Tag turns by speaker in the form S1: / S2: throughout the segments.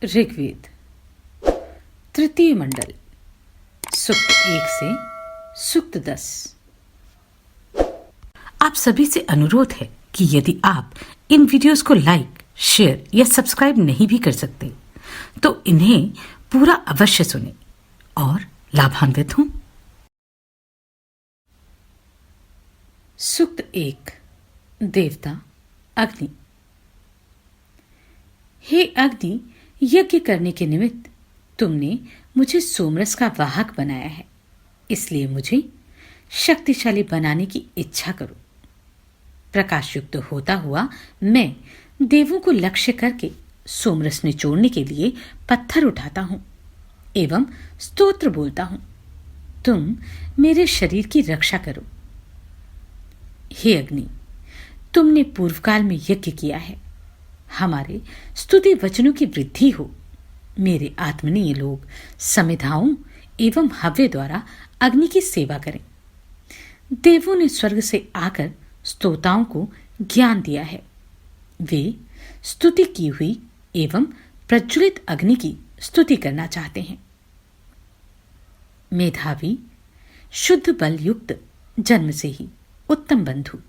S1: ऋग्वेद तृतीय मंडल सूक्त 1 से सूक्त 10। आप सभी से अनुरोध है कि यदि आप इन वीडियोस को लाइक, शेयर या सब्सक्राइब नहीं भी कर सकते तो इन्हें पूरा अवश्य सुनें और लाभान्वित हों। सूक्त 1। देवता अग्नि। हे अग्नि, यज्ञ करने के निमित्त तुमने मुझे सोमरस का वाहक बनाया है, इसलिए मुझे शक्तिशाली बनाने की इच्छा करो। प्रकाश युक्त होता हुआ मैं देवों को लक्ष्य करके सोमरस निचोड़ने के लिए पत्थर उठाता हूं एवं स्तोत्र बोलता हूं। तुम मेरे शरीर की रक्षा करो। हे अग्नि, तुमने पूर्वकाल में यज्ञ किया है, हमारे स्तुति वचनों की वृद्धि हो। मेरे आत्मनीय लोग समिधाओं एवं हव्य द्वारा अग्नि की सेवा करें। देवों ने स्वर्ग से आकर स्तोताओं को ज्ञान दिया है। वे स्तुति की हुई एवं प्रज्वलित अग्नि की स्तुति करना चाहते हैं। मेधावी, शुद्ध बल युक्त, जन्म से ही उत्तम बंधु,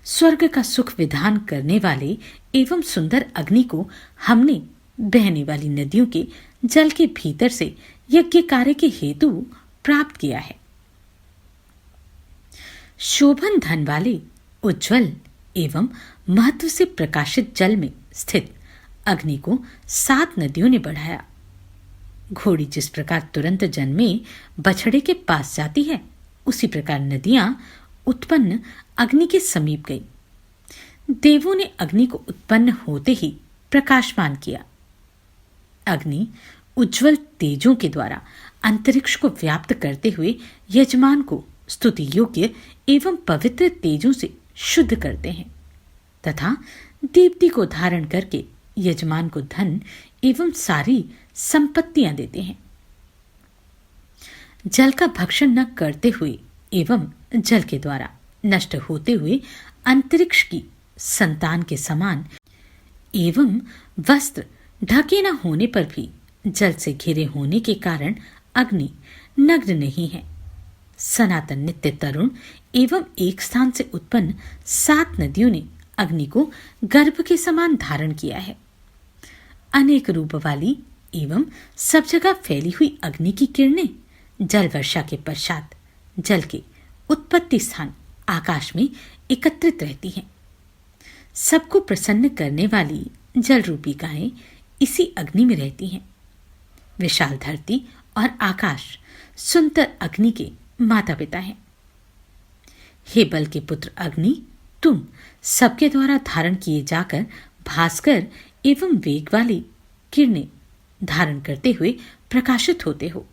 S1: स्वर्ग का सुख विधान करने वाले एवं सुंदर अग्नि को हमने बहने वाली नदियों के जल के भीतर से यज्ञ कार्य के हेतु प्राप्त किया है। शोभन धन वाले, उज्जवल एवं महत्व से प्रकाशित जल में स्थित अग्नि को 7 नदियों ने बढ़ाया। घोड़ी जिस प्रकार तुरंत जन्मे बछड़े के पास जाती है, उसी प्रकार नदियां उत्पन्न अग्नि के समीप गई। देवों ने अग्नि को उत्पन्न होते ही प्रकाशमान किया। अग्नि उज्जवल तेजों के द्वारा अंतरिक्ष को व्याप्त करते हुए यजमान को स्तुति योग्य एवं पवित्र तेजों से शुद्ध करते हैं तथा दीप्ति को धारण करके यजमान को धन एवं सारी संपत्तियां देते हैं। जल का भक्षण न करते हुए एवं जल के द्वारा नष्ट होते हुए अंतरिक्ष की संतान के समान एवं वस्त्र ढके न होने पर भी जल से घिरे होने के कारण अग्नि नग्न नहीं है। सनातन नित्य तरुण एवं एक स्थान से उत्पन्न 7 नदियों ने अग्नि को गर्भ के समान धारण किया है। अनेक रूप वाली एवं सब जगह फैली हुई अग्नि की किरणें जल वर्षा के पश्चात जल के उत्पत्ति स्थान आकाश में एकत्रित रहती हैं। सबको प्रसन्न करने वाली जल रूपी गायें इसी अग्नि में रहती हैं। विशाल धरती और आकाश सुंदर अग्नि के माता पिता हैं। हे बल के पुत्र अग्नि, तुम सबके द्वारा धारण किए जाकर भास्कर एवं वेग वाली किरणें धारण करते हुए प्रकाशित होते हो।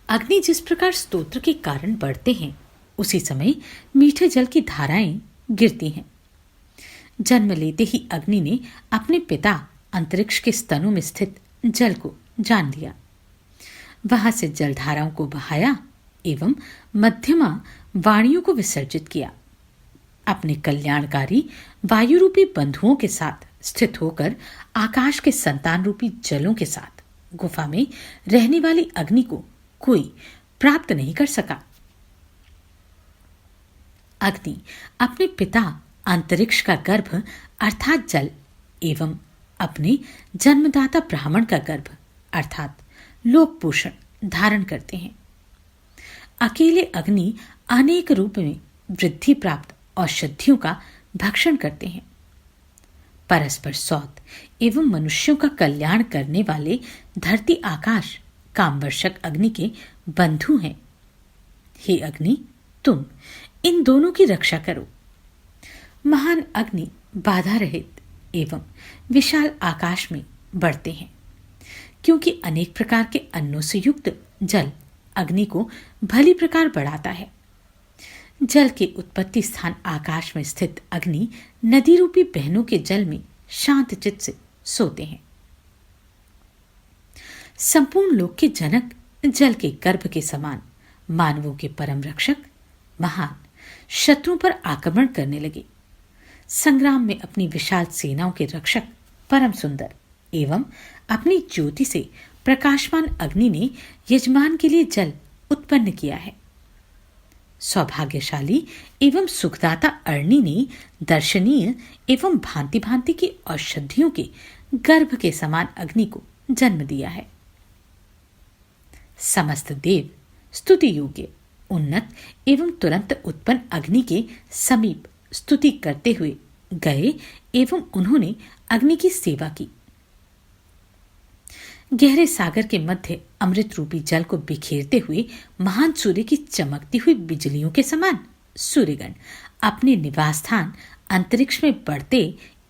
S1: अग्नि जिस प्रकार स्तोत्र के कारण बढ़ते हैं, उसी समय मीठे जल की धाराएं गिरती हैं। जन्म लेते ही अग्नि ने अपने पिता अंतरिक्ष के स्तनों में स्थित जल को जान लिया। वहां से जलधाराओं को बहाया एवं मध्यमा वाणियों को विसर्जित किया। अपने कल्याणकारी वायु रूपी बंधुओं के साथ स्थित होकर आकाश के संतान रूपी जलों के साथ गुफा में रहने वाली अग्नि को कोई प्राप्त नहीं कर सका। अग्नि अपने पिता अंतरिक्ष का गर्भ अर्थात जल एवं अपने जन्मदाता ब्राह्मण का गर्भ अर्थात लोक पोषण धारण करते हैं। अकेले अग्नि अनेक रूप में वृद्धि प्राप्त औषधियों का भक्षण करते हैं। परस्पर सौत एवं मनुष्यों का कल्याण करने वाले धरती आकाश कामवर्षक अग्नि के बंधु हैं। हे अग्नि, तुम इन दोनों की रक्षा करो। महान अग्नि बाधा रहित एवं विशाल आकाश में बढ़ते हैं, क्योंकि अनेक प्रकार के अन्नों से युक्त जल अग्नि को भली प्रकार बढ़ाता है। जल के उत्पत्ति स्थान आकाश में स्थित अग्नि नदी रूपी बहनों के जल में शांत चित्त से सोते हैं। संपूर्ण लोक के जनक जल के गर्भ के समान मानवों के परम रक्षक महान शत्रुओं पर आक्रमण करने लगे। संग्राम में अपनी विशाल सेनाओं के रक्षक परम सुंदर एवं अपनी ज्योति से प्रकाशमान अग्नि ने यजमान के लिए जल उत्पन्न किया है। सौभाग्यशाली एवं सुखदाता अरणी ने दर्शनीय एवं भांति भांति की औषधियों के गर्भ के समान अग्नि को जन्म दिया है। समस्त देव स्तुति योग्य उन्नत एवं तुरंत उत्पन्न अग्नि के समीप स्तुति करते हुए गए एवं उन्होंने अग्नि की सेवा की। गहरे सागर के मध्य अमृत रूपी जल को बिखेरते हुए महान सूर्य की चमकती हुई बिजलियों के समान सूर्यगण अपने निवास स्थान अंतरिक्ष में बढ़ते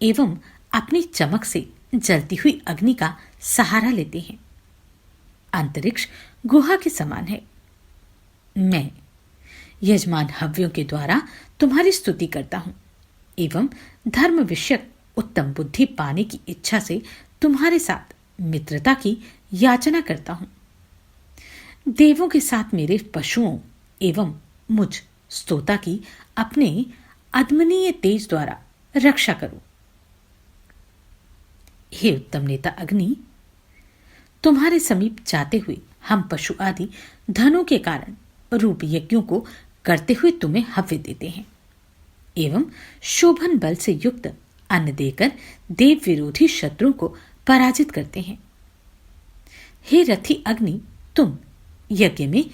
S1: एवं अपनी चमक से जलती हुई अग्नि का सहारा लेते हैं। अंतरिक्ष गुहा के समान है। मैं यजमान हव्यों के द्वारा तुम्हारी स्तुति करता हूं एवं धर्म विषयक उत्तम बुद्धि पाने की इच्छा से तुम्हारे साथ मित्रता की याचना करता हूं। देवों के साथ मेरे पशुओं एवं मुझ स्तोता की अपने अद्मनीय तेज द्वारा रक्षा करो। हे उत्तम नेता अग्नि, तुम्हारे समीप जाते हुए हम पशु आदि धनों के कारण रूप यज्ञों को करते हुए तुम्हें हव्य देते हैं एवं शोभन बल से युक्त अन्न देकर देव विरोधी शत्रुओं को पराजित करते हैं। हे रथी अग्नि, तुम यज्ञ में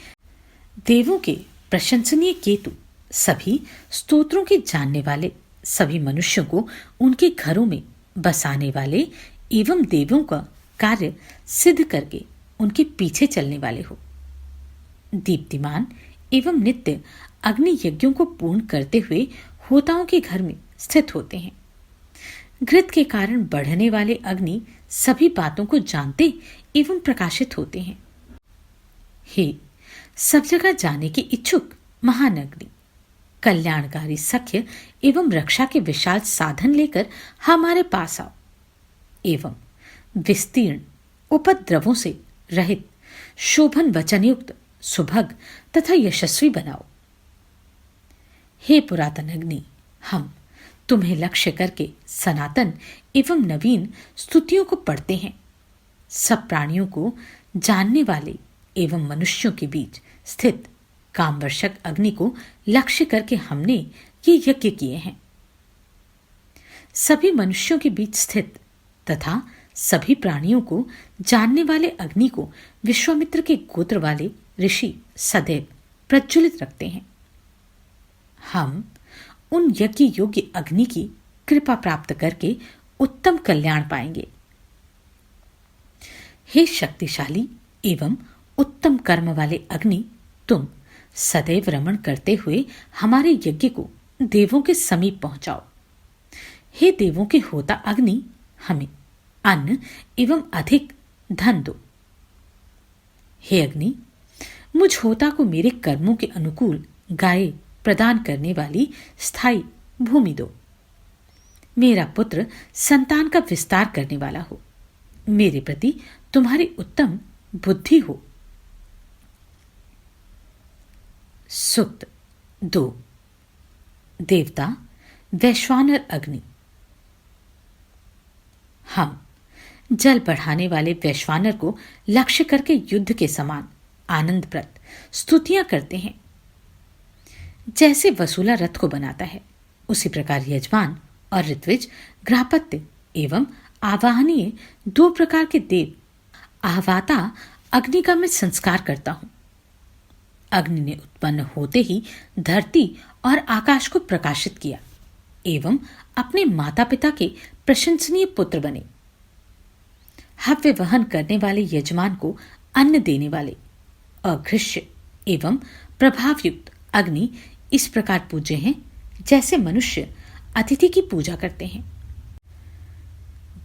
S1: देवों के प्रशंसनीय केतु, सभी स्तोत्रों के जानने वाले, सभी मनुष्यों को उनके घरों में बसाने वाले एवं देवों का कार्य सिद्ध करके उनके पीछे चलने वाले हो। दीप्तिमान एवं नित्य अग्नि यज्ञों को पूर्ण करते हुए होताओं के घर में स्थित होते हैं। घृत के कारण बढ़ने वाले अग्नि सभी बातों को जानते एवं प्रकाशित होते हैं। हे सब जगह जाने के इच्छुक महान अग्नि, कल्याणकारी सख्य एवं रक्षा के विशाल साधन लेकर हमारे पास आओ एवं विस्तीर्ण उपद्रवों से रहित शोभन वचनयुक्त सुभग तथा यशस्वी बनाओ। हे पुरातन अग्नि, हम तुम्हें लक्ष्य करके सनातन एवं नवीन स्तुतियों को पढ़ते हैं। सब प्राणियों को जानने वाले एवं मनुष्यों के बीच स्थित कामवर्षक अग्नि को लक्ष्य करके हमने ये यज्ञ किए हैं। सभी मनुष्यों के बीच स्थित तथा सभी प्राणियों को जानने वाले अग्नि को विश्वामित्र के गोत्र वाले ऋषि सदैव प्रज्वलित रखते हैं। हम उन यज्ञ योग्य अग्नि की कृपा प्राप्त करके उत्तम कल्याण पाएंगे। हे शक्तिशाली एवं उत्तम कर्म वाले अग्नि, तुम सदैव रमण करते हुए हमारे यज्ञ को देवों के समीप पहुंचाओ। हे देवों के होता अग्नि, हमें अन्न एवं अधिक धन दो। हे अग्नि, मुझ होता को मेरे कर्मों के अनुकूल गाय प्रदान करने वाली स्थायी भूमि दो। मेरा पुत्र संतान का विस्तार करने वाला हो। मेरे प्रति तुम्हारी उत्तम बुद्धि हो। सूक्त 2। देवता वैश्वानर अग्नि। हम जल बढ़ाने वाले वैश्वानर को लक्ष्य करके युद्ध के समान आनंदप्रद स्तुतियां करते हैं। जैसे वसूला रथ को बनाता है, उसी प्रकार यजमान और ऋत्विज ग्राहपत्य एवं आवाहनीय 2 प्रकार के देव आहवाता अग्नि का मैं संस्कार करता हूं। अग्नि ने उत्पन्न होते ही धरती और आकाश को प्रकाशित किया एवं अपने माता पिता के प्रशंसनीय पुत्र बने। हव्य वहन करने वाले यजमान को अन्न देने वाले अघृष्य एवं प्रभावयुक्त अग्नि इस प्रकार पूज्य हैं जैसे मनुष्य अतिथि की पूजा करते हैं।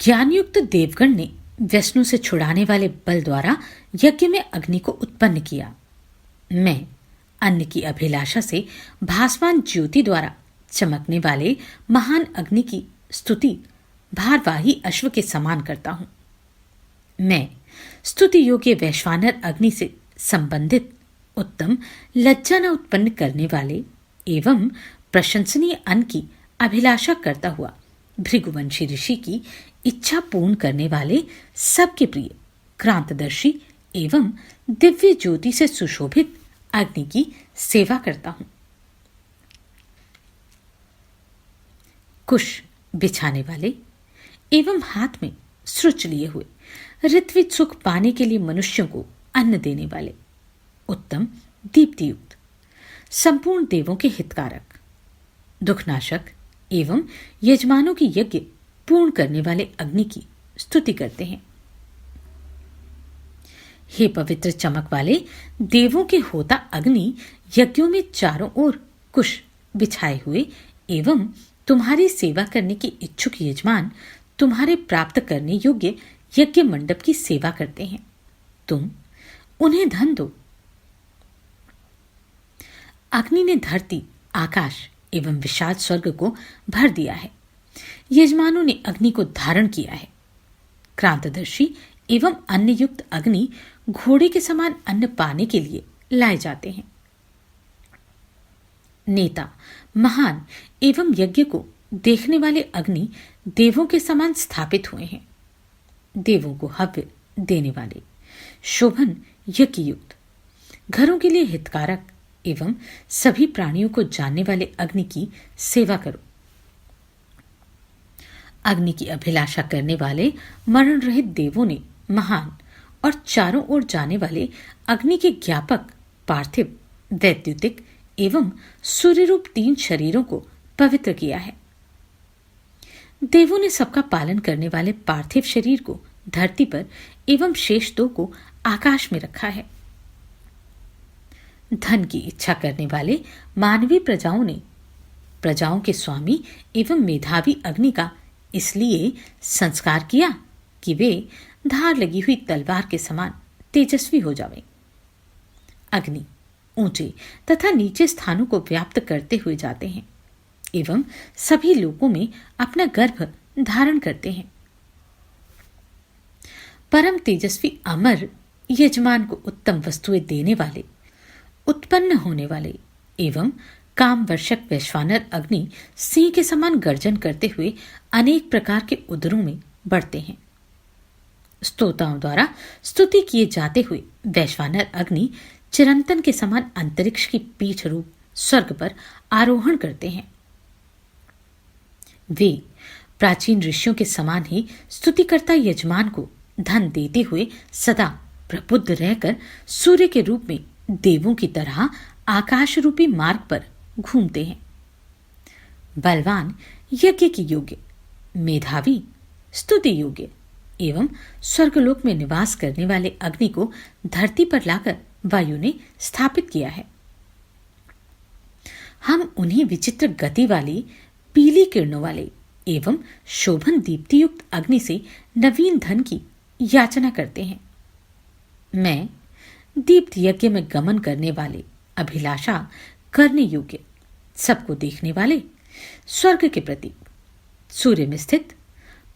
S1: ज्ञानयुक्त देवगण ने व्यसनों से छुड़ाने वाले बल द्वारा यज्ञ में अग्नि को उत्पन्न किया। मैं अन्न की अभिलाषा से भासमान ज्योति द्वारा चमकने वाले महान अग्नि की स्तुति भारवाही अश्व के समान करता हूं। मैं स्तुति योग्य वैश्वानर अग्नि से संबंधित उत्तम लज्जा न उत्पन्न करने वाले एवं प्रशंसनीय अन्न की अभिलाषा करता हुआ भृगुवंशी ऋषि की इच्छा पूर्ण करने वाले सबके प्रिय क्रांतदर्शी एवं दिव्य ज्योति से सुशोभित अग्नि की सेवा करता हूं। कुश बिछाने वाले एवं हाथ में सृच लिए हुए ऋत्विज सुख पाने के लिए मनुष्यों को अन्न देने वाले उत्तम दीप्तियुक्त संपूर्ण देवों के हितकारक दुखनाशक एवं यजमानों की यज्ञ पूर्ण करने वाले अग्नि की स्तुति करते हैं। हे पवित्र चमक वाले देवों के होता अग्नि, यज्ञों में चारों ओर कुश बिछाए हुए एवं तुम्हारी सेवा करने के इच्छुक यजमान तुम्हारे प्राप्त करने योग्य यज्ञ मंडप की सेवा करते हैं। तुम उन्हें धन दो। अग्नि ने धरती, आकाश एवं विशाल स्वर्ग को भर दिया है। यजमानों ने अग्नि को धारण किया है। क्रांतदर्शी एवं अन्न युक्त अग्नि घोड़े के समान अन्न पाने के लिए लाए जाते हैं। नेता, महान एवं यज्ञ को देखने वाले अग्नि देवों के समान स्थापित हुए हैं। देवों को हव्य देने वाले, शोभन यज्ञ युक्त, घरों के लिए हितकारक एवं सभी प्राणियों को जानने वाले अग्नि की सेवा करो। अग्नि की अभिलाषा करने वाले मरण रहित देवों ने महान और चारों ओर जाने वाले अग्नि के ज्ञापक पार्थिव, वैद्युतिक एवं सूर्यरूप 3 शरीरों को पवित्र किया है। देवों ने सबका पालन करने वाले पार्थिव शरीर को धरती पर एवं शेष 2 को आकाश में रखा है। धन की इच्छा करने वाले मानवीय प्रजाओं के स्वामी एवं मेधावी अग्नि का इसलिए संस्कार किया कि वे धार लगी हुई तलवार के समान तेजस्वी हो जावें। अग्नि ऊंचे तथा नीचे स्थानों को व्याप्त करते हुए जाते हैं एवं सभी लोगों में अपना गर्भ धारण करते हैं। परम तेजस्वी अमर यजमान को उत्तम वस्तुएं देने वाले, उत्पन्न होने वाले एवं काम वर्षक वैश्वानर अग्नि सिंह के समान गर्जन करते हुए अनेक प्रकार के उदरों में बढ़ते हैं। स्तोताओं द्वारा स्तुति किए जाते हुए वैश्वानर अग्नि चिरंतन के समान अंतरिक्ष की पीठ रूप स्वर्ग पर आरोहण करते हैं। वे प्राचीन ऋषियों के समान ही स्तुतिकर्ता यजमान को धन देते हुए सदा प्रबुद्ध रहकर सूर्य के रूप में देवों की तरह आकाश रूपी मार्ग पर घूमते हैं। बलवान, यज्ञ की योग्य, मेधावी, स्तुति योग्य एवं स्वर्गलोक में निवास करने वाले अग्नि को धरती पर लाकर वायु ने स्थापित किया है। हम उन्हीं विचित्र गति वाली, पीली किरणों वाले एवं शोभन दीप्ति युक्त अग्नि से नवीन धन की याचना करते हैं। मैं दीप्त यज्ञ में गमन करने वाले, अभिलाषा करने योग्य, सबको देखने वाले, स्वर्ग के प्रतीक, सूर्य में स्थित,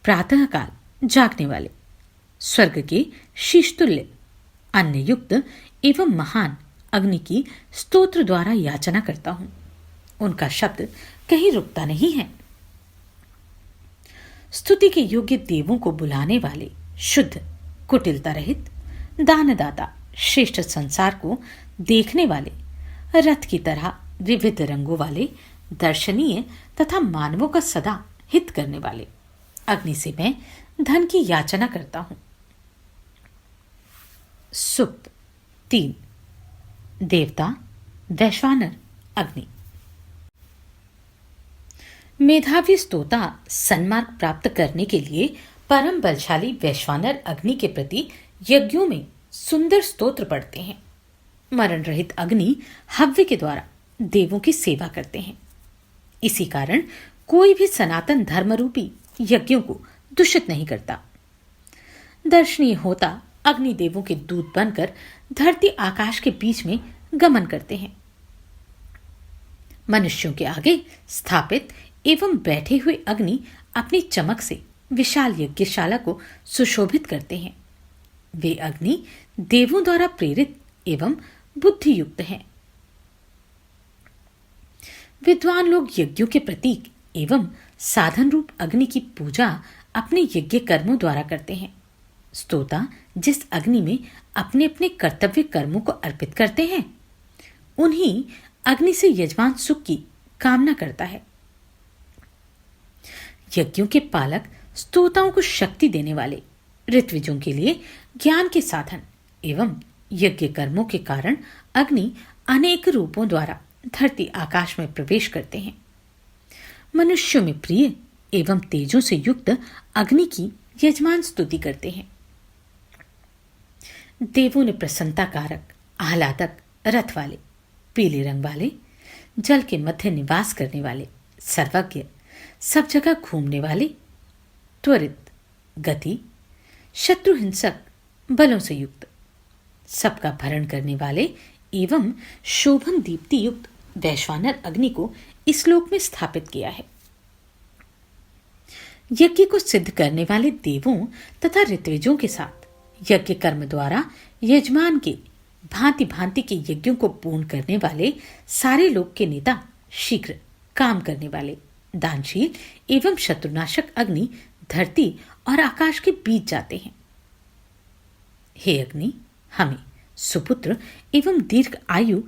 S1: प्रातःकाल जागने वाले, स्वर्ग के शीशतुल्य, अन्न युक्त एवं महान अग्नि की स्तोत्र द्वारा याचना करता हूं। उनका शब्द कहीं रुकता नहीं है। स्तुति के योग्य देवों को बुलाने वाले, शुद्ध, कुटिलता रहित, दानदाता, श्रेष्ठ संसार को देखने वाले, रथ की तरह विविध रंगों वाले, दर्शनीय तथा मानवों का सदा हित करने वाले अग्नि से मैं धन की याचना करता हूं। सुक्त 3। देवता वैश्वानर अग्नि। मेधावी स्तोता सन्मार्ग प्राप्त करने के लिए परम बलशाली वैश्वानर अग्नि के प्रति यज्ञों में सुंदर स्तोत्र पढ़ते हैं। मरण रहित अग्नि हव्य के द्वारा देवों की सेवा करते हैं। इसी कारण कोई भी सनातन धर्म रूपी यज्ञों को दूषित नहीं करता। दर्शनीय होता अग्नि देवों के दूत बनकर धरती आकाश के बीच में गमन करते हैं। मनुष्यों के आगे स्थापित एवं बैठे हुए अग्नि अपनी चमक से विशाल यज्ञशाला को सुशोभित करते हैं। वे अग्नि देवों द्वारा प्रेरित एवं बुद्धि युक्त हैं। विद्वान लोग यज्ञों के प्रतीक एवं साधन रूप अग्नि की पूजा अपने यज्ञ कर्मों द्वारा करते हैं। स्तोता जिस अग्नि में अपने अपने कर्तव्य कर्मों को अर्पित करते हैं, उन्हीं अग्नि से यजमान सुख की कामना करता है। यज्ञों के पालक स्तोताओं को शक्ति देने वाले, ऋत्विजों के लिए ज्ञान के साधन एवं यज्ञ कर्मों के कारण अग्नि अनेक रूपों द्वारा धरती आकाश में प्रवेश करते हैं। मनुष्यों में प्रिय एवं तेजों से युक्त अग्नि की यजमान स्तुति करते हैं। देवों ने प्रसन्नता कारक, आह्लादक, रथ वाले, पीले रंग वाले, जल के मध्य निवास करने वाले, सर्वज्ञ, सब जगह घूमने वाले, त्वरित गति, शत्रु हिंसक बलों से युक्त, सबका भरण करने वाले एवं शोभन दीप्ति युक्त वैश्वानर अग्नि को इस श्लोक में स्थापित किया है। यज्ञ को सिद्ध करने वाले देवों तथा ऋत्विजों के साथ यज्ञ कर्म द्वारा यजमान के भांति भांति के यज्ञों को पूर्ण करने वाले सारे लोक के नेता शीघ्र काम करने वाले, दानशील एवं शत्रुनाशक अग्नि धरती और आकाश के बीच जाते हैं। हे अग्नि, हमें सुपुत्र एवं दीर्घ आयु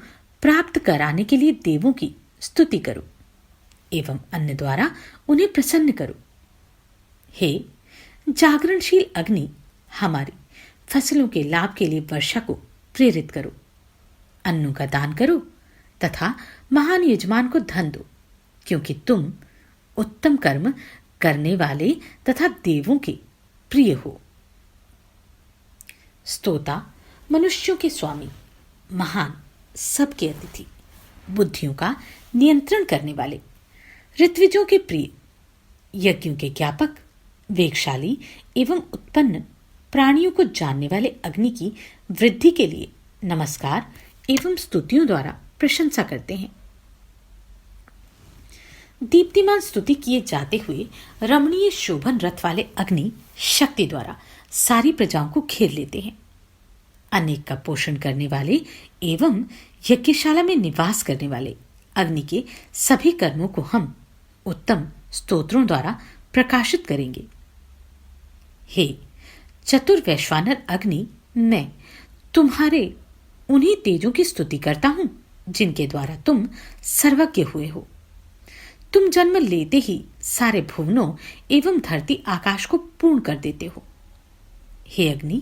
S1: प्राप्त कराने के लिए देवों की स्तुति करो एवं अन्न द्वारा उन्हें प्रसन्न करो। हे जागरणशील अग्नि, हमारी फसलों के लाभ के लिए वर्षा को प्रेरित करो, अन्नों का दान करो तथा महान यजमान को धन दो, क्योंकि तुम उत्तम कर्म करने वाले तथा देवों के प्रिय हो। स्तोता मनुष्यों के स्वामी, महान, सबके अतिथि, बुद्धियों का नियंत्रण करने वाले, ऋत्विजों के प्रिय, यज्ञों के ज्ञापक, वेगशाली एवं उत्पन्न प्राणियों को जानने वाले अग्नि की वृद्धि के लिए नमस्कार एवं स्तुतियों द्वारा प्रशंसा करते हैं। दीप्तिमान स्तुति किए जाते हुए रमणीय शोभन रथ वाले अग्नि शक्ति द्वारा सारी प्रजाओं को घेर लेते हैं। अनेक का पोषण करने वाले एवं यज्ञशाला में निवास करने वाले अग्नि के सभी कर्मों को हम उत्तम स्तोत्रों द्वारा प्रकाशित करेंगे। हे चतुर वैश्वानर अग्नि, मैं तुम्हारे उन्हीं तेजों की स्तुति करता हूं जिनके द्वारा तुम सर्वज्ञ हुए हो। तुम जन्म लेते ही सारे भुवनों एवं धरती आकाश को पूर्ण कर देते हो। हे अग्नि,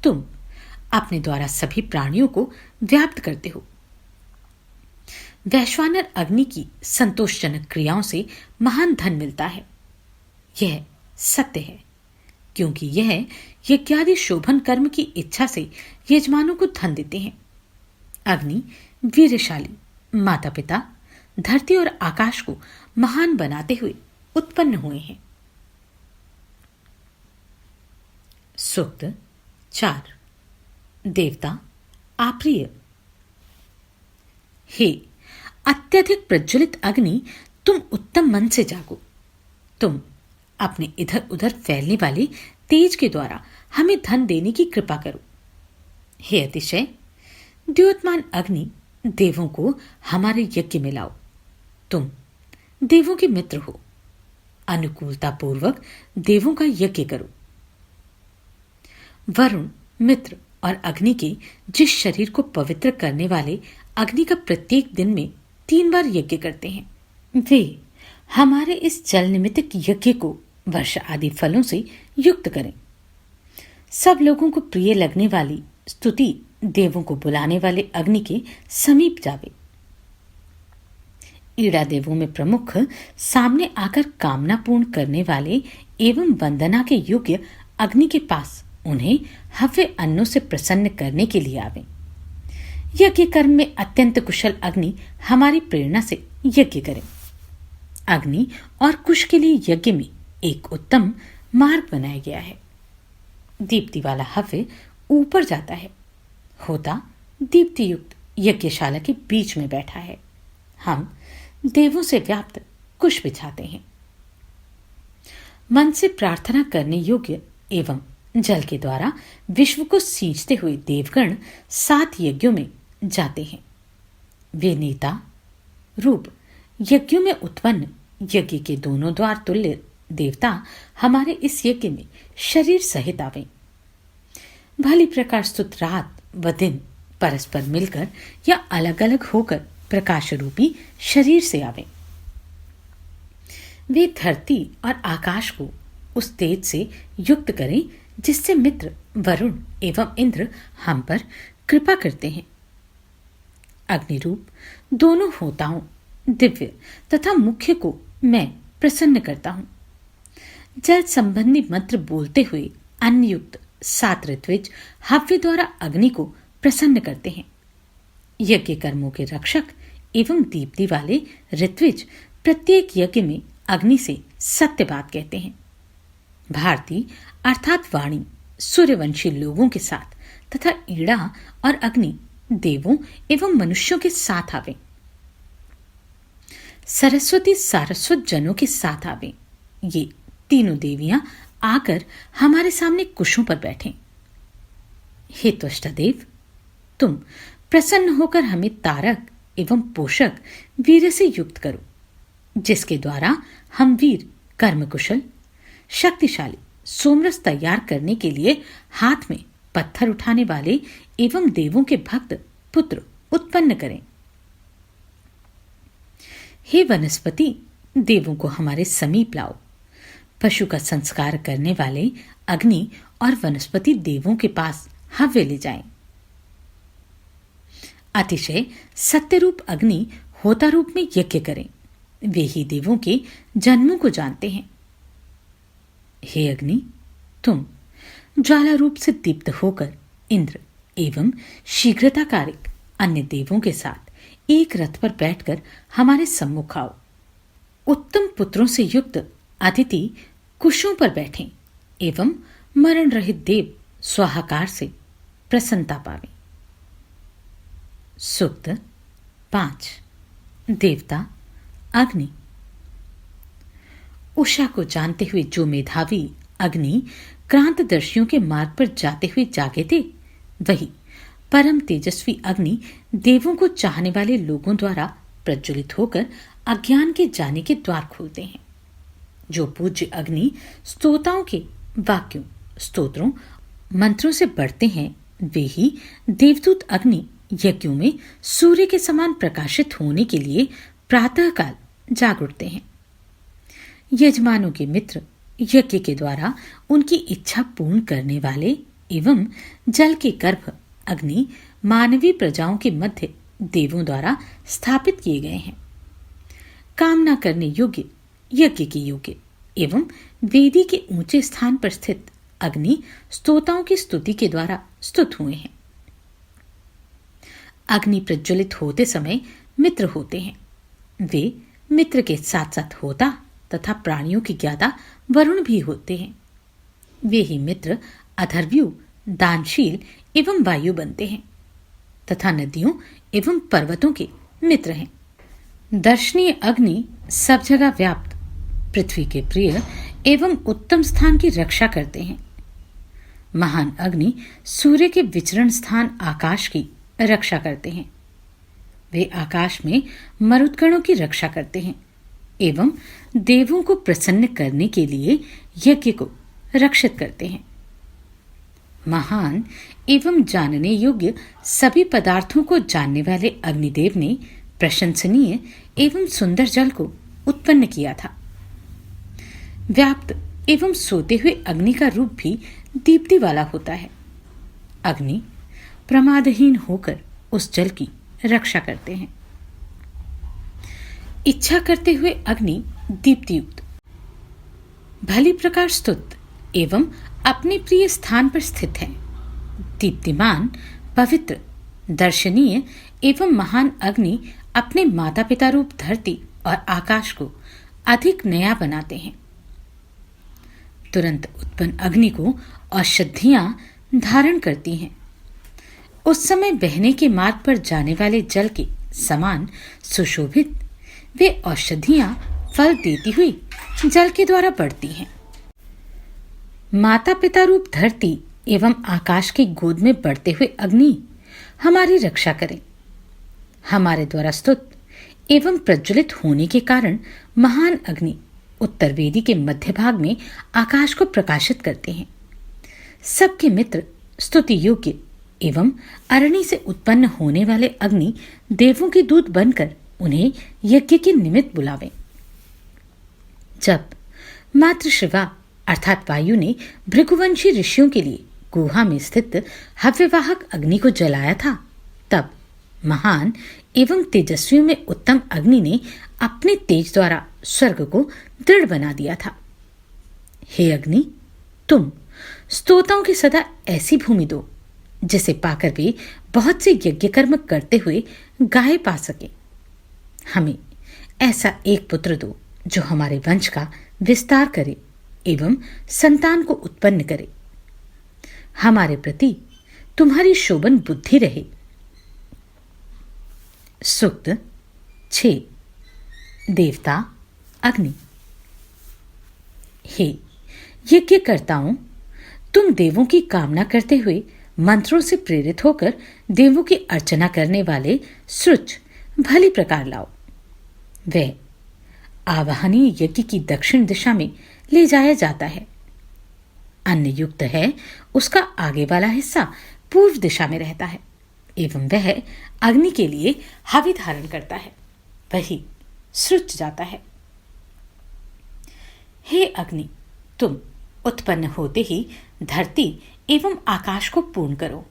S1: तुम अपने द्वारा सभी प्राणियों को व्याप्त करते हो। वैश्वानर अग्नि की संतोषजनक क्रियाओं से महान धन मिलता है। यह सत्य है, क्योंकि यह यज्ञादि शोभन कर्म की इच्छा से यजमानों को धन देते हैं। अग्नि वीरशाली, माता पिता, धरती और आकाश को महान बनाते हुए उत्पन्न हुए हैं। सूक्त 4। देवता अप्रिय। हे अत्यधिक प्रज्वलित अग्नि, तुम उत्तम मन से जागो। तुम अपने इधर उधर फैलने वाले तेज के द्वारा हमें धन देने की कृपा करो। हे अतिशय द्योतमान अग्नि, देवों को हमारे यज्ञ में लाओ। तुम देवों के मित्र हो, अनुकूलता पूर्वक देवों का यज्ञ करो। वरुण मित्र और अग्नि के जिस शरीर को पवित्र करने वाले अग्नि का प्रत्येक दिन में 3 बार यज्ञ करते हैं, वे हमारे इस जल निमित्त यज्ञ को वर्षा आदि फलों से युक्त करें। सब लोगों को प्रिय लगने वाली स्तुति देवों को बुलाने वाले अग्नि के समीप जावे। ईड़ा देवों में प्रमुख सामने आकर कामना पूर्ण करने वाले एवं वंदना के योग्य अग्नि के पास उन्हें हव्य अन्नों से प्रसन्न करने के लिए आवे। यज्ञ कर्म में अत्यंत कुशल अग्नि हमारी प्रेरणा से यज्ञ करें। अग्नि और कुश के लिए यज्ञ में एक उत्तम मार्ग बनाया गया है। दीप्ति वाला हव्य ऊपर जाता है, होता दीप्ति युक्त यज्ञशाला के बीच में बैठा है। हम देवों से व्याप्त कुश बिछाते हैं। मन से प्रार्थना करने योग्य एवं जल के द्वारा विश्व को सींचते हुए देवगण 7 यज्ञों में जाते हैं। वे नेता रूप यज्ञों में उत्पन्न यज्ञ के दोनों द्वार तुल्य देवता हमारे इस यज्ञ में शरीर सहित आवे। भली प्रकार स्तुत रात व दिन परस्पर मिलकर या अलग अलग होकर प्रकाश रूपी शरीर से आवे। वे धरती और आकाश को उस तेज से युक्त करें जिससे मित्र वरुण एवं इंद्र हम पर कृपा करते हैं। अग्निरूप दोनों होताओं दिव्य तथा मुख्य को मैं प्रसन्न करता हूं। जल संबंधी मंत्र बोलते हुए अन्नयुक्त 7 ऋत्विज हव्य द्वारा अग्नि को प्रसन्न करते हैं। यज्ञ कर्मों के रक्षक एवं दीप्ति वाले ऋत्विज प्रत्येक यज्ञ में अग्नि से सत्य बात कहते हैं। भारती अर्थात वाणी सूर्यवंशी लोगों के साथ तथा ईड़ा और अग्नि देवों एवं मनुष्यों के साथ आवे। सरस्वती सारस्वत जनों के साथ आवे। ये तीनों देवियां आकर हमारे सामने कुशों पर बैठें। हे त्वष्टादेव, तुम प्रसन्न होकर हमें तारक एवं पोषक वीर से युक्त करो, जिसके द्वारा हम वीर कर्मकुशल शक्तिशाली सोमरस तैयार करने के लिए हाथ में पत्थर उठाने वाले एवं देवों के भक्त पुत्र उत्पन्न करें। हे वनस्पति, देवों को हमारे समीप लाओ। पशु का संस्कार करने वाले अग्नि और वनस्पति देवों के पास हव्य ले जाएं। अतिशय सत्य रूप अग्नि होता रूप में यज्ञ करें। वे ही देवों के जन्मों को जानते हैं। हे अग्नि, तुम ज्वाला रूप से दीप्त होकर इंद्र एवं शीघ्रताकारिक अन्य देवों के साथ एक रथ पर बैठकर हमारे सम्मुख आओ। उत्तम पुत्रों से युक्त अतिथि कुशों पर बैठें एवं मरण रहित देव स्वाहाकार से प्रसन्नता पावे। सूक्त 5। देवता अग्नि। उषा को जानते हुए जो मेधावी अग्नि क्रांतदर्शियों के मार्ग पर जाते हुए जागे थे, वही परम तेजस्वी अग्नि देवों को चाहने वाले लोगों द्वारा प्रज्वलित होकर अज्ञान के जाने के द्वार खोलते हैं। जो पूज्य अग्नि स्तोताओं के वाक्यों स्तोत्रों मंत्रों से बढ़ते हैं, वे ही देवदूत अग्नि यज्ञों में सूर्य के समान प्रकाशित होने के लिए प्रातःकाल जाग उठते हैं। यजमानों के मित्र यज्ञ के द्वारा उनकी इच्छा पूर्ण करने वाले एवं जल के गर्भ अग्नि मानवीय प्रजाओं के मध्य देवों द्वारा स्थापित किए गए हैं। कामना करने योग्य यज्ञ के योग्य एवं वेदी के ऊंचे स्थान पर स्थित अग्नि स्तोताओं की स्तुति के द्वारा स्तुत हुए हैं। अग्नि प्रज्वलित होते समय मित्र होते हैं। वे मित्र के साथ साथ होता तथा प्राणियों की ज्ञाता वरुण भी होते हैं। वे ही मित्र अधर्व्यू दानशील एवं वायु बनते हैं तथा नदियों एवं पर्वतों के मित्र हैं। दर्शनीय अग्नि सब जगह व्याप्त पृथ्वी के प्रिय एवं उत्तम स्थान की रक्षा करते हैं। महान अग्नि सूर्य के विचरण स्थान आकाश की रक्षा करते हैं। वे आकाश में मरुदगणों की रक्षा करते हैं एवं देवों को प्रसन्न करने के लिए यज्ञ को रक्षित करते हैं। महान एवं जानने योग्य सभी पदार्थों को जानने वाले अग्निदेव ने प्रशंसनीय एवं सुंदर जल को उत्पन्न किया था। व्याप्त एवं सोते हुए अग्नि का रूप भी दीप्ति वाला होता है। अग्नि प्रमादहीन होकर उस जल की रक्षा करते हैं। इच्छा करते हुए अग्नि दीप्तियुक्त भली प्रकार स्तुत एवं अपने प्रिय स्थान पर स्थित है। दीप्तिमान पवित्र दर्शनीय एवं महान अग्नि अपने माता पिता रूप धरती और आकाश को अधिक नया बनाते हैं। तुरंत उत्पन्न अग्नि को औषधियां धारण करती हैं। उस समय बहने के मार्ग पर जाने वाले जल के समान सुशोभित वे औषधियां फल देती हुई जल के द्वारा बढ़ती हैं। माता पिता रूप धरती एवं आकाश की गोद में बढ़ते हुए अग्नि हमारी रक्षा करें। हमारे द्वारा स्तुत एवं प्रज्वलित होने के कारण महान अग्नि उत्तर वेदी के मध्य भाग में आकाश को प्रकाशित करते हैं। सबके मित्र स्तुति योग्य एवं अरणि से उत्पन्न होने वाले अग्नि देवों के दूत बनकर उन्हें यज्ञ के निमित्त बुलावें। जब मातृशिवा अर्थात वायु ने भृगुवंशी ऋषियों के लिए गुहा में स्थित हव्यवाहक अग्नि को जलाया था, तब महान एवं तेजस्वियों में उत्तम अग्नि ने अपने तेज द्वारा स्वर्ग को दृढ़ बना दिया था। हे अग्नि, तुम स्तोताओं की सदा ऐसी भूमि दो जिसे पाकर वे बहुत से यज्ञ कर्म करते हुए गाये पा सके। हमें ऐसा एक पुत्र दो जो हमारे वंश का विस्तार करे एवं संतान को उत्पन्न करे। हमारे प्रति तुम्हारी शोभन बुद्धि रहे। सूक्त 6। देवता अग्नि। हे यज्ञकर्ताओं, तुम देवों की कामना करते हुए मंत्रों से प्रेरित होकर देवों की अर्चना करने वाले सृज भली प्रकार लाओ। वह आवाहनीय यज्ञ की दक्षिण दिशा में ले जाया जाता है। अन्न युक्त है उसका आगे वाला हिस्सा पूर्व दिशा में रहता है एवं वह अग्नि के लिए हवि धारण करता है, वही सृज जाता है। हे अग्नि, तुम उत्पन्न होते ही धरती एवं आकाश को पूर्ण करो।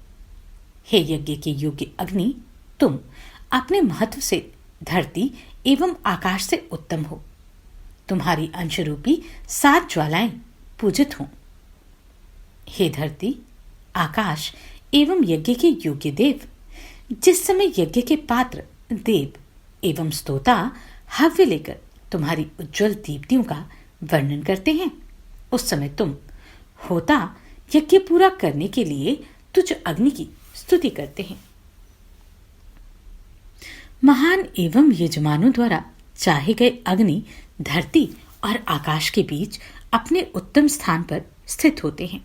S1: हे यज्ञ के योग्य अग्नि, तुम अपने महत्व से धरती एवं आकाश से उत्तम हो। तुम्हारी अंशरूपी 7 ज्वालाएं पूजित हों। हे धरती, आकाश एवं यज्ञ के योग्य देव, जिस समय यज्ञ के पात्र देव एवं स्तोता हव्य लेकर तुम्हारी उज्जवल दीप्तियों का वर्णन करते हैं, उस समय तुम होता यज्ञ पूरा करने के लिए तुझ अग्नि की स्तुति करते हैं। महान एवं यजमानों द्वारा चाहे गए अग्नि धरती और आकाश के बीच अपने उत्तम स्थान पर स्थित होते हैं।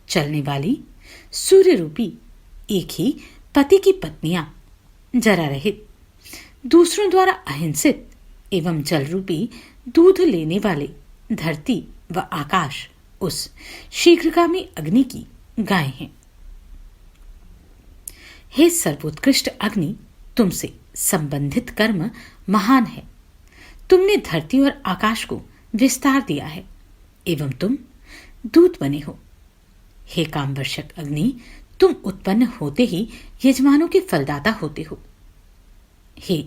S1: चलने वाली सूर्य रूपी एक ही पति की पत्नियां जरा रहित, दूसरों द्वारा अहिंसित एवं जल रूपी दूध लेने वाले धरती व आकाश उस शीघ्रगामी अग्नि की गायें हैं। हे सर्वोत्कृष्ट अग्नि, तुमसे संबंधित कर्म महान है। तुमने धरती और आकाश को विस्तार दिया है एवं तुम दूत बने हो। हे कामवर्षक अग्नि, तुम उत्पन्न होते ही यजमानों के फलदाता होते हो। हे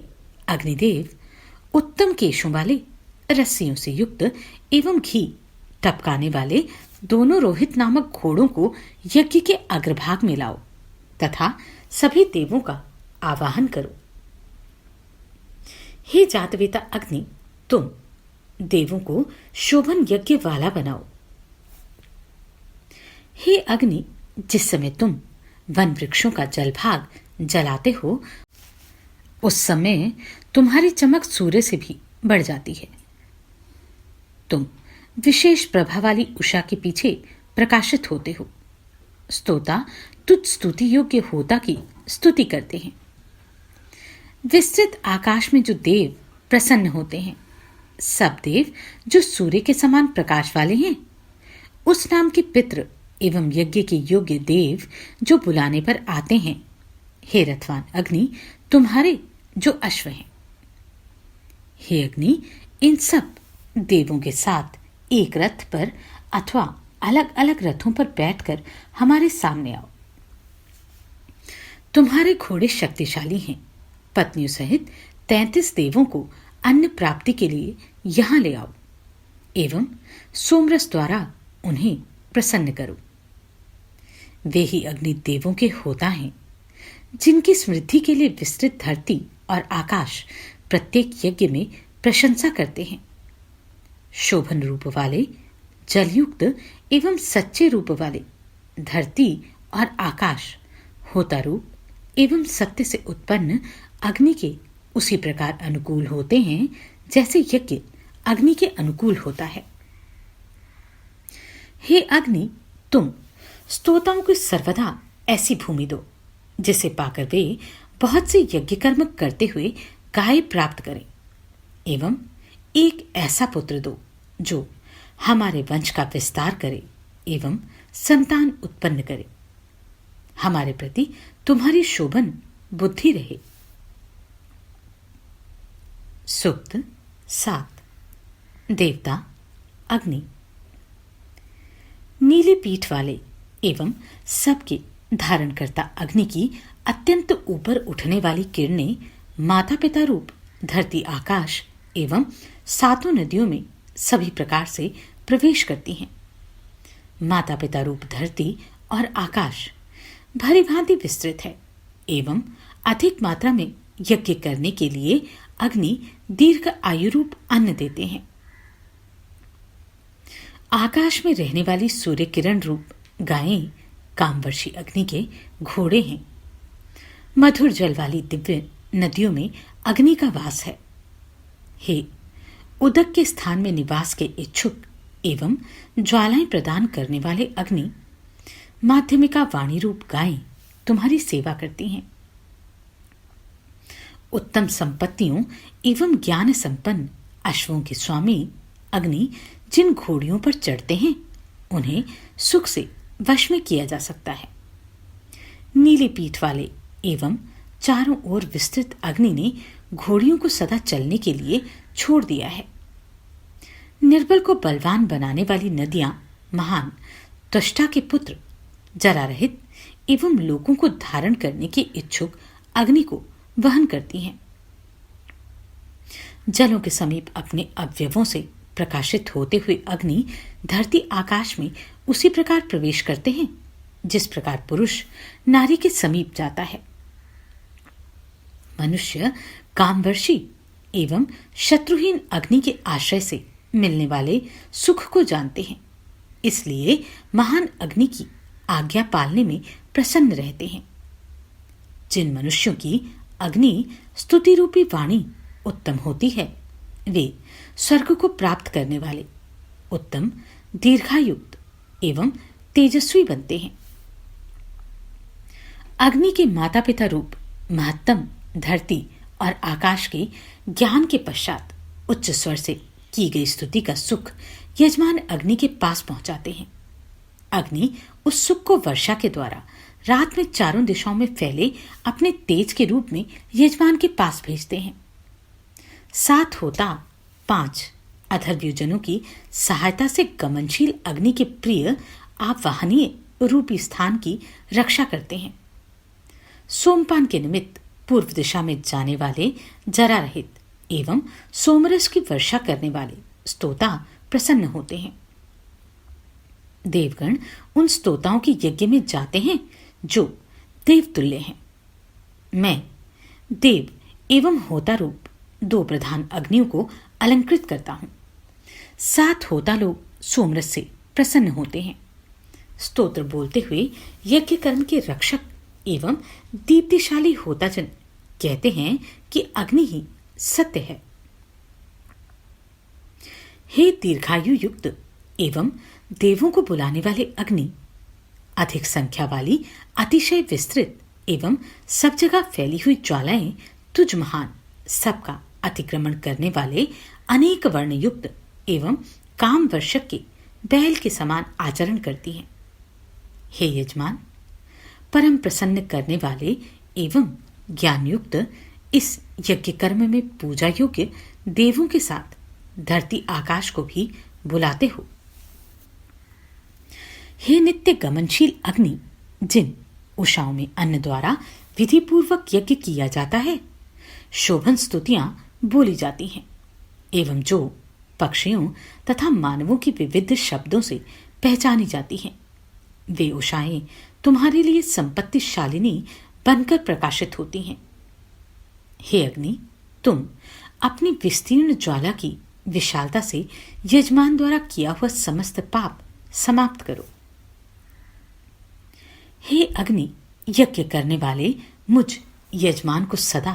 S1: अग्निदेव, उत्तम केशों वाले, रस्सियों से युक्त एवं घी टपकाने वाले दोनों रोहित नामक घोड़ों को यज्ञ के अग्रभाग में लाओ तथा सभी देवों का आवाहन करो। हे जातवेता अग्नि, तुम देवों को शोभन यज्ञ वाला बनाओ। हे अग्नि, जिस समय तुम वन वृक्षों का जलभाग जलाते हो, उस समय तुम्हारी चमक सूर्य से भी बढ़ जाती है। तुम विशेष प्रभा वाली उषा के पीछे प्रकाशित होते हो। स्तोता तुझ स्तुति योग्य होता की स्तुति करते हैं। विस्तृत आकाश में जो देव प्रसन्न होते हैं, सब देव जो सूर्य के समान प्रकाश वाले हैं, उस नाम के पितृ एवं यज्ञ के योग्य देव जो बुलाने पर आते हैं। हे रथवान अग्नि, तुम्हारे जो अश्व हैं। हे अग्नि, इन सब देवों के साथ एक रथ पर अथवा अलग अलग रथों पर बैठकर हमारे सामने आओ। तुम्हारे घोड़े शक्तिशाली हैं। पत्नियों सहित 33 देवों को अन्न प्राप्ति के लिए यहां ले आओ एवं सोमरस द्वारा उन्हें प्रसन्न करो। वे ही अग्नि देवों के होता हैं, जिनकी समृद्धि के लिए विस्तृत धरती और आकाश प्रत्येक यज्ञ में प्रशंसा करते हैं। शोभन रूप वाले, जलयुक्त एवं सच्चे रूप वाले धरती और आकाश होता रूप एवं सत्य से उत्पन्न अग्नि के उसी प्रकार अनुकूल होते हैं जैसे यज्ञ अग्नि के अनुकूल होता है। हे अग्नि, तुम स्तोताओं को सर्वदा ऐसी भूमि दो जिसे पाकर वे बहुत से यज्ञ कर्म करते हुए गाय प्राप्त करें एवं एक ऐसा पुत्र दो जो हमारे वंश का विस्तार करे एवं संतान उत्पन्न करे। हमारे प्रति तुम्हारी शोभन बुद्धि रहे। सूक्त 7। देवता अग्नि। नीली पीठ वाले एवं सबके धारणकर्ता अग्नि की अत्यंत ऊपर उठने वाली किरणें माता पिता रूप धरती आकाश एवं सातों नदियों में सभी प्रकार से प्रवेश करती हैं। माता पिता रूप धरती और आकाश भली भांति विस्तृत है एवं अधिक मात्रा में यज्ञ करने के लिए अग्नि दीर्घ आयु रूप अन्न देते हैं। आकाश में रहने वाली सूर्य किरण रूप गायें कामवर्षी अग्नि के घोड़े हैं। मधुर जल वाली दिव्य नदियों में अग्नि का वास है। हे उदक के स्थान में निवास के इच्छुक एवं ज्वालाएं प्रदान करने वाले अग्नि, माध्यमिका वाणी रूप गायें तुम्हारी सेवा करती हैं। उत्तम संपत्तियों एवं ज्ञान संपन्न अश्वों के स्वामी अग्नि जिन घोड़ियों पर चढ़ते हैं उन्हें सुख से वश में किया जा सकता है। नीली पीठ वाले एवं चारों ओर विस्तृत अग्नि ने घोड़ियों को सदा चलने के लिए छोड़ दिया है। निर्बल को बलवान बनाने वाली नदियां महान त्वष्टा के पुत्र जरारहित एवं लोगों को धारण करने के इच्छुक अग्नि को वहन करती हैं। जलों के समीप अपने अवयवों से प्रकाशित होते हुए अग्नि धरती आकाश में उसी प्रकार प्रवेश करते हैं जिस प्रकार पुरुष नारी के समीप जाता है। मनुष्य कामवर्षी एवं शत्रुहीन अग्नि के आश्रय से मिलने वाले सुख को जानते हैं, इसलिए महान अग्नि की आज्ञा पालने में प्रसन्न रहते हैं। जिन मनुष्यों की अग्नि स्तुति रूपी वाणी उत्तम होती है वे स्वर्ग को प्राप्त करने वाले उत्तम दीर्घायुक्त एवं तेजस्वी बनते हैं। अग्नि के माता पिता रूप महत्तम धरती और आकाश के ज्ञान के पश्चात उच्च स्वर से की गई स्तुति का सुख यजमान अग्नि के पास पहुंचाते हैं। अग्नि उस सुख को वर्षा के द्वारा रात में चारों दिशाओं में फैले अपने तेज के रूप में यजमान के पास भेजते हैं। 7 होता 5 अधर्व्यूजनों की सहायता से गमनशील अग्नि के प्रिय आवाहनीय रूपी स्थान की रक्षा करते हैं। सोमपान के निमित्त पूर्व दिशा में जाने वाले जरा रहित एवं सोमरस की वर्षा करने वाले स्तोता प्रसन्न होते हैं। देवगण उन स्तोताओं की यज्ञ में जाते हैं जो देवतुल्य हैं। मैं देव एवं होता रूप 2 प्रधान अग्नियों को अलंकृत करता हूं। 7 होता लोग सोमरस से प्रसन्न होते हैं। स्तोत्र बोलते हुए यज्ञ कर्म के रक्षक एवं दीप्तिशाली होताजन कहते हैं कि अग्नि ही सत्य है। हे दीर्घायु युक्त एवं देवों को बुलाने वाले अग्नि, अधिक संख्या वाली अतिशय विस्तृत एवं सब जगह फैली हुई ज्वालाएं तुझ महान सबका अतिक्रमण करने वाले अनेक वर्ण युक्त एवं काम वर्षक के बैल के समान आचरण करती हैं। हे यजमान, परम प्रसन्न करने वाले एवं ज्ञान युक्त इस यज्ञ कर्म में पूजा योग्य देवों के साथ धरती आकाश को भी बुलाते हो। हे नित्य गमनशील अग्नि, जिन उषाओं में अन्न द्वारा विधि पूर्वक यज्ञ किया जाता है, शोभन स्तुतियां बोली जाती हैं एवं जो पक्षियों तथा मानवों की विविध शब्दों से पहचानी जाती हैं, वे उषाएं तुम्हारे लिए संपत्तिशालिनी बनकर प्रकाशित होती हैं। हे अग्नि, तुम अपनी विस्तीर्ण ज्वाला की विशालता से यजमान द्वारा किया हुआ समस्त पाप समाप्त करो। हे अग्नि, यज्ञ करने वाले मुझ यजमान को सदा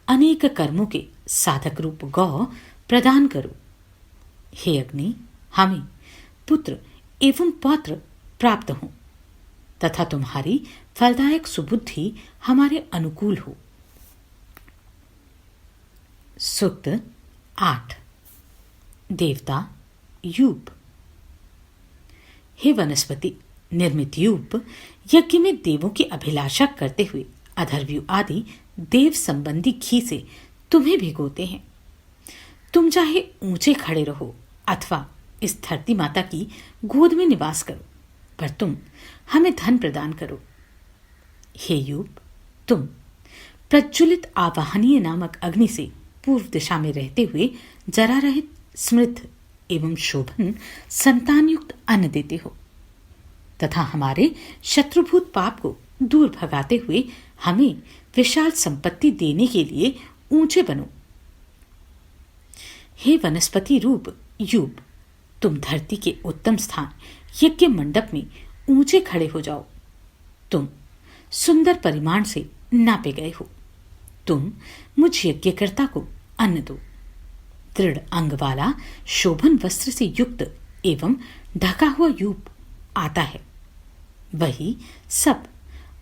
S1: अनेक कर्मों के साधक रूप गौ प्रदान करो। हे अग्नि, हमें पुत्र एवं पौत्र प्राप्त हो तथा तुम्हारी फलदायक सुबुद्धि हमारे अनुकूल हो। सूक्त 8। देवता यूप। हे वनस्पति, निर्मित यूप यज्ञ में देवों की अभिलाषा करते हुए अधर्व्यू आदि देव संबंधी घी से तुम्हें भिगोते हैं। तुम चाहे ऊंचे खड़े रहो अथवा इस धरती माता की गोद में निवास करो, पर तुम हमें धन प्रदान करो। हे यूप, तुम प्रज्वलित आवाहनीय नामक अग्नि से पूर्व दिशा में रहते हुए जरा रहित समृद्ध एवं शोभन संतान युक्त अन्न देते हो तथा हमारे शत्रुभूत पाप को दूर भगाते हुए हमें विशाल संपत्ति देने के लिए ऊंचे बनो। हे वनस्पति रूप यूप, तुम धरती के उत्तम स्थान यज्ञ मंडप में ऊंचे खड़े हो जाओ। तुम सुंदर परिमाण से नापे गए हो। तुम मुझ यज्ञकर्ता को अन्न दो। दृढ़ अंग वाला शोभन वस्त्र से युक्त एवं ढका हुआ यूप आता है। वही सब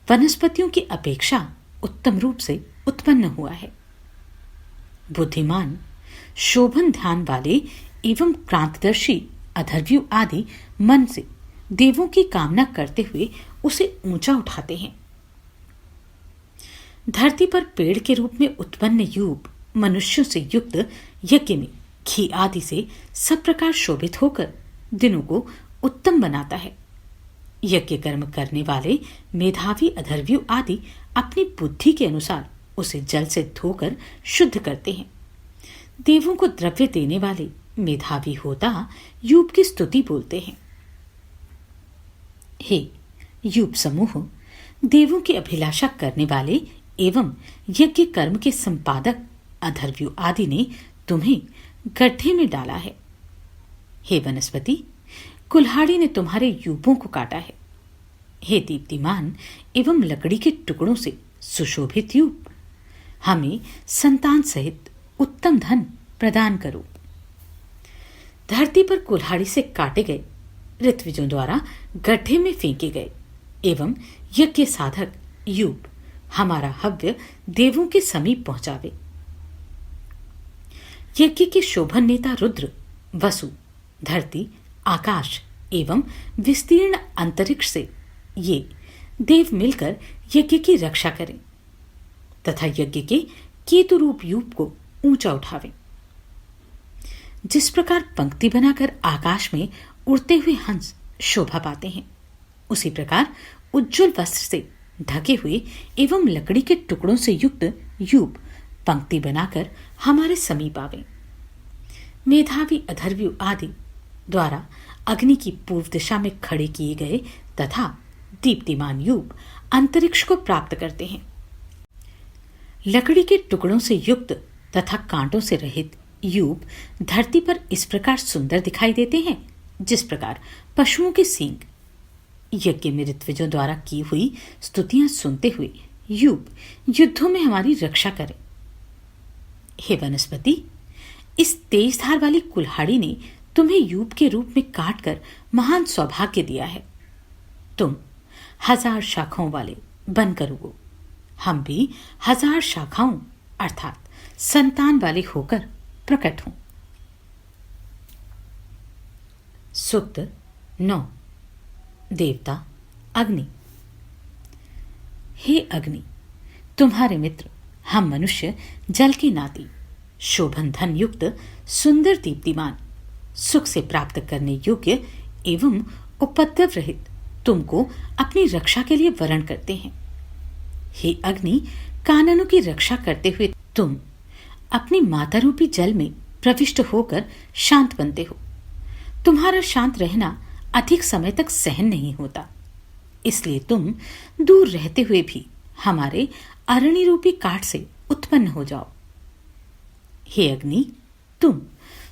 S1: वनस्पतियों की अपेक्षा उत्तम रूप से उत्पन्न हुआ है। बुद्धिमान शोभन ध्यान वाले एवं क्रांतदर्शी अधर्व्यू आदि मन से देवों की कामना करते हुए उसे ऊंचा उठाते हैं। धरती पर पेड़ के रूप में उत्पन्न यूप मनुष्यों से युक्त यज्ञ में घी आदि से सब प्रकार शोभित होकर दिनों को उत्तम बनाता है। यज्ञ कर्म करने वाले मेधावी अधर्व्यू आदि अपनी बुद्धि के अनुसार उसे जल से धोकर शुद्ध करते हैं। देवों को द्रव्य देने वाले मेधावी होता यूप की स्तुति बोलते हैं। हे यूप समूह, देवों की अभिलाषा करने वाले एवं यज्ञ कर्म के संपादक अधर्व्यू आदि ने तुम्हें गड्ढे में डाला है। हे वनस्पति, कुल्हाड़ी ने तुम्हारे यूपों को काटा है। हे दीप्तिमान एवं लकड़ी के टुकड़ों से सुशोभित यूप, हमें संतान सहित उत्तम धन प्रदान करो। धरती पर कुल्हाड़ी से काटे गए ऋत्विजों द्वारा गड्ढे में फेंके गए एवं यज्ञ साधक यूप हमारा हव्य देवों के समीप पहुंचावे। यज्ञ के शोभन नेता रुद्र, वसु, धरती, आकाश एवं विस्तीर्ण अंतरिक्ष से ये देव मिलकर यज्ञ की रक्षा करें तथा यज्ञ के केतु रूप यूप को ऊंचा उठावें। जिस प्रकार पंक्ति बनाकर आकाश में उड़ते हुए हंस शोभा पाते हैं, उसी प्रकार उज्जवल वस्त्र से ढके हुए एवं लकड़ी के टुकड़ों से युक्त यूप पंक्ति बनाकर हमारे समीप आवे। मेधावी अधर्व्यू आदि द्वारा अग्नि की पूर्व दिशा में खड़े किए गए तथा दीप्तिमान यूप अंतरिक्ष को प्राप्त करते हैं। लकड़ी के टुकड़ों से युक्त तथा कांटों से रहित यूप धरती पर इस प्रकार सुंदर दिखाई देते हैं जिस प्रकार पशुओं के सींग। यज्ञ में ऋत्विजों द्वारा की हुई स्तुतियां सुनते हुए यूप युद्धों में हमारी रक्षा करें। हे वनस्पति, इस तेज धार वाली कुल्हाड़ी ने तुम्हें यूप के रूप में काटकर महान सौभाग्य दिया है। तुम 1000 शाखाओं वाले बनकर उगो। हम भी 1000 शाखाओं अर्थात संतान वाले होकर प्रकट हों। सूक्त 9। देवता अग्नि। हे अग्नि, तुम्हारे मित्र हम मनुष्य जल की नाती शोभन धन युक्त सुंदर दीप्तिमान सुख से प्राप्त करने योग्य एवं उपद्रव रहित तुमको अपनी रक्षा के लिए वरण करते हैं। हे अग्नि, काननों की रक्षा करते हुए तुम अपनी माता रूपी जल में प्रविष्ट होकर शांत बनते हो। तुम्हारा शांत रहना अधिक समय तक सहन नहीं होता, इसलिए तुम दूर रहते हुए भी हमारे अरण्य रूपी काट से उत्पन्न हो जाओ। हे अग्नि, तुम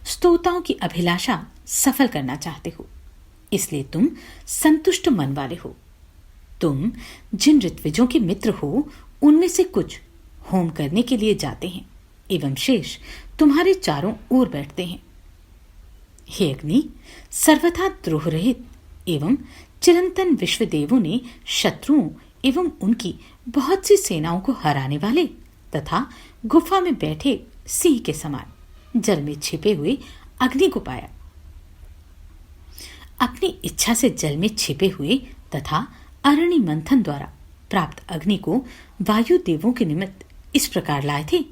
S1: स्तोताओं की अभिलाषा सफल करना चाहते हो, इसलिए तुम संतुष्ट मन वाले हो। तुम जिन ऋत्विजों के मित्र हो, उनमें से कुछ होम करने के लिए जाते हैं एवं शेष तुम्हारे चारों ओर बैठते हैं। हे अग्नि, सर्वथा द्रोह रहित एवं चिरंतन विश्वदेवों ने शत्रुओं एवं उनकी बहुत सी सेनाओं को हराने वाले तथा गुफा में बैठे सिंह के समान जल में छिपे हुए अग्नि को पाया। अपनी इच्छा से जल में छिपे हुए तथा अरणि मंथन द्वारा प्राप्त अग्नि को वायु देवों के निमित्त इस प्रकार लाए थे,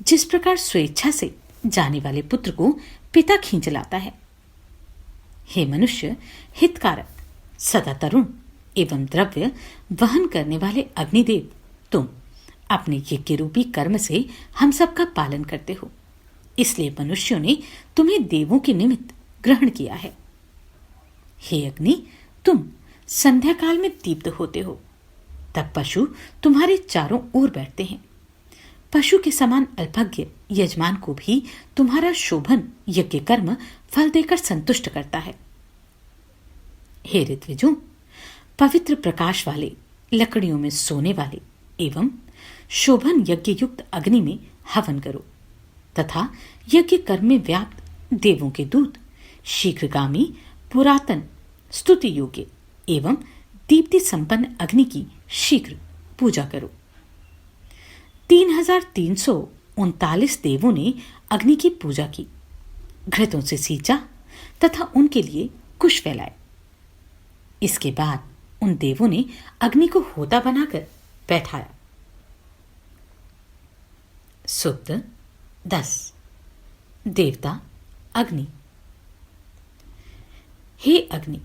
S1: जिस प्रकार स्वेच्छा से जाने वाले पुत्र को पिता खींच लाता है। हे मनुष्य, हितकारक, सदा तरुण एवं द्रव्य वहन करने वाले अग्निदेव, तुम अपने यज्ञ रूपी कर्म से हम सबका पालन करते हो, इसलिए मनुष्यों ने तुम्हें देवों के निमित्त ग्रहण किया है। हे अग्नि, तुम संध्या काल में दीप्त होते हो, तब पशु तुम्हारे चारों ओर बैठते हैं। पशु के समान अल्पज्ञ यजमान को भी तुम्हारा शोभन यज्ञ कर्म फल देकर संतुष्ट करता है। हे ऋत्विजों, पवित्र प्रकाश वाले, लकड़ियों में सोने वाले एवं शोभन यज्ञ युक्त अग्नि में हवन करो तथा यज्ञ कर्म में व्याप्त देवों के दूत, शीघ्रगामी, पुरातन, स्तुति योग्य एवं दीप्ति संपन्न अग्नि की शीघ्र पूजा करो। 3339 देवों ने अग्नि की पूजा की, घृतों से सींचा तथा उनके लिए कुश फैलाए। इसके बाद उन देवों ने अग्नि को होता बनाकर बैठाया। सूक्त 10। देवता अग्नि। हे अग्नि,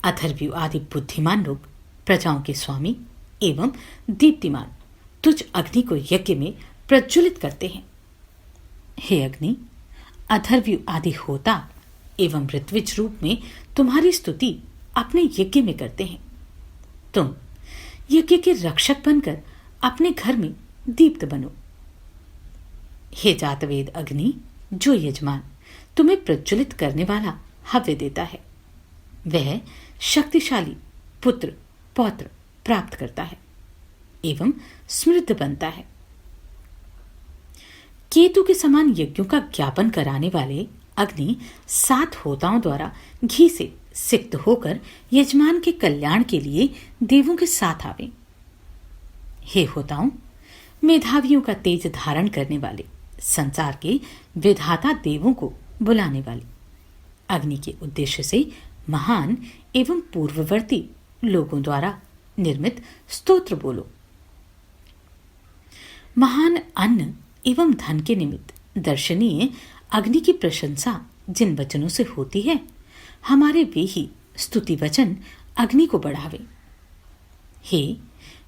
S1: अथर्वयु आदि बुद्धिमान लोग, प्रजाओं के स्वामी एवं दीप्तिमान, तुझ अग्नि को यज्ञ में प्रज्वलित करते हैं। हे अग्नि, अथर्वयु आदि होता एवं ऋत्विज रूप में तुम्हारी स्तुति अपने यज्ञ में करते हैं। तुम यज्ञ के रक्षक बनकर अपने घर में दीप्त बनो। हे जातवेद अग्नि, जो यजमान तुम्हें प्रज्वलित करने वाला हव्य देता है, वह शक्तिशाली पुत्र पौत्र प्राप्त करता है एवं समृद्ध बनता है। केतु के समान यज्ञों का ज्ञापन कराने वाले अग्नि 7 होताओं द्वारा घी से सिक्त होकर यजमान के कल्याण के लिए देवों के साथ आवे। हे होताओं, मेधावियों का तेज धारण करने वाले, संसार के विधाता देवों को बुलाने वाले, अग्नि के उद्देश्य से महान एवं पूर्ववर्ती लोगों द्वारा निर्मित स्तोत्र बोलो। महान अन्न एवं धन के निमित्त दर्शनीय अग्नि की प्रशंसा जिन वचनों से होती है, हमारे वे ही स्तुति वचन अग्नि को बढ़ावे। हे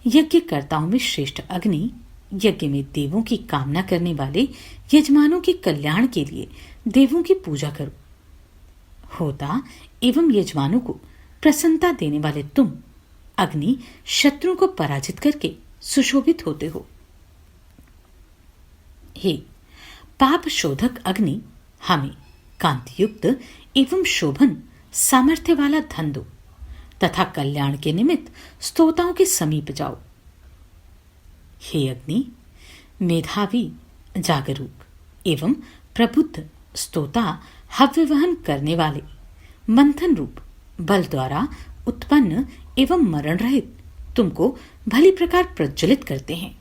S1: यज्ञकर्ताओं में श्रेष्ठ अग्नि, यज्ञ में देवों की कामना करने वाले यजमानों के कल्याण के लिए देवों की पूजा करो। होता एवं यजमानों को प्रसन्नता देने वाले तुम अग्नि शत्रुओं को पराजित करके सुशोभित होते हो। हे पाप शोधक अग्नि, हमें कांतियुक्त एवं शोभन सामर्थ्य वाला धन दो तथा कल्याण के निमित्त स्तोताओं के समीप जाओ। हे अग्नि, मेधावी, जागरूक एवं प्रबुद्ध स्तोता हव्य वहन करने वाले मंथन रूप बल द्वारा उत्पन्न एवं मरण रहित तुमको भली प्रकार प्रज्वलित करते हैं।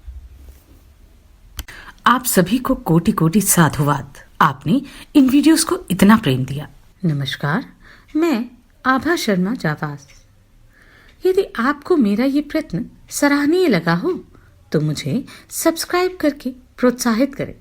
S2: आप सभी को कोटि कोटि साधुवाद। आपने इन वीडियोस को इतना प्रेम दिया।
S1: नमस्कार, मैं आभा शर्मा जावास। यदि आपको मेरा ये प्रयत्न सराहनीय लगा हो तो मुझे सब्सक्राइब करके प्रोत्साहित करें।